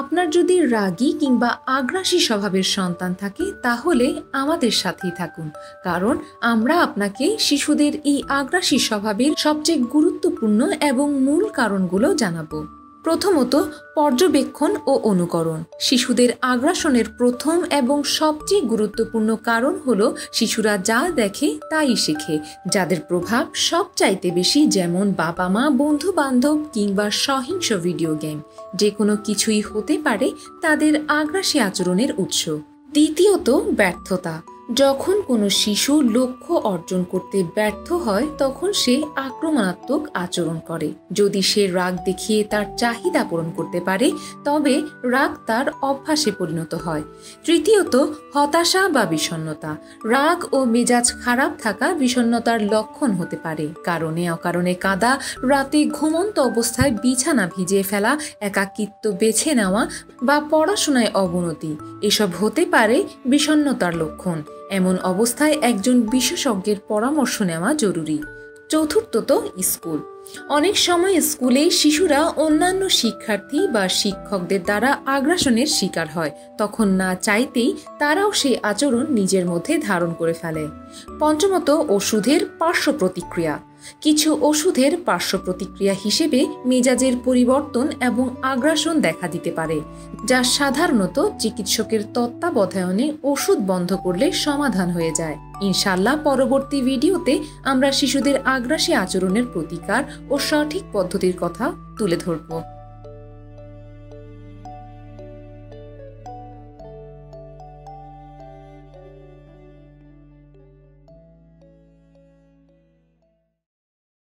আপনার যদি রাগী কিংবা আগ্রাসী স্বভাবের সন্তান থাকে তাহলে আমাদের সাথেই থাকুন, কারণ আমরা আপনাকে শিশুদের এই আগ্রাসী স্বভাবের সবচেয়ে গুরুত্বপূর্ণ এবং মূল কারণগুলো জানাবো। প্রথমত, পর্যবেক্ষণ ও অনুকরণ। শিশুদের আগ্রাসনের প্রথম এবং সবচেয়ে গুরুত্বপূর্ণ কারণ হলো শিশুরা যা দেখে তাই শেখে। যাদের প্রভাব সবচাইতে বেশি, যেমন বাবা মা, বন্ধু বান্ধব কিংবা সহিংস ভিডিও গেম, যে কোনো কিছুই হতে পারে তাদের আগ্রাসী আচরণের উৎস। দ্বিতীয়ত, ব্যর্থতা। যখন কোনো শিশু লক্ষ্য অর্জন করতে ব্যর্থ হয় তখন সে আক্রমণাত্মক আচরণ করে। যদি সে রাগ দেখিয়ে তার চাহিদা পূরণ করতে পারে তবে রাগ তার অভ্যাসে পরিণত হয়। তৃতীয়ত, হতাশা বা বিষণ্ণতা। রাগ ও মেজাজ খারাপ থাকা বিষণ্ণতার লক্ষণ হতে পারে। কারণে অকারণে কাঁদা, রাতে ঘুমন্ত অবস্থায় বিছানা ভিজিয়ে ফেলা, একাকিত্ব বেছে নেওয়া বা পড়াশোনায় অবনতি, এসব হতে পারে বিষণ্ণতার লক্ষণ। এমন অবস্থায় একজন বিশেষজ্ঞের পরামর্শ নেওয়া জরুরি। চতুর্থত, স্কুল। অনেক সময় স্কুলে শিশুরা অন্যান্য শিক্ষার্থী বা শিক্ষকদের দ্বারা আগ্রাসনের শিকার হয়। তখন না চাইতেই তারাও সেই আচরণ নিজের মধ্যে ধারণ করে ফেলে। পঞ্চমত, ওষুধের পার্শ্ব প্রতিক্রিয়া। কিছু ওষুধের পার্শ্ব প্রতিক্রিয়া হিসেবে মেজাজের পরিবর্তন এবং আগ্রাসন দেখা দিতে পারে, যা সাধারণত চিকিৎসকের তত্ত্বাবধানে ওষুধ বন্ধ করলে সমাধান হয়ে যায়। ইনশাআল্লাহ পরবর্তী ভিডিওতে আমরা শিশুদের আগ্রাসী আচরণের প্রতিকার ও সঠিক পদ্ধতির কথা তুলে ধরব।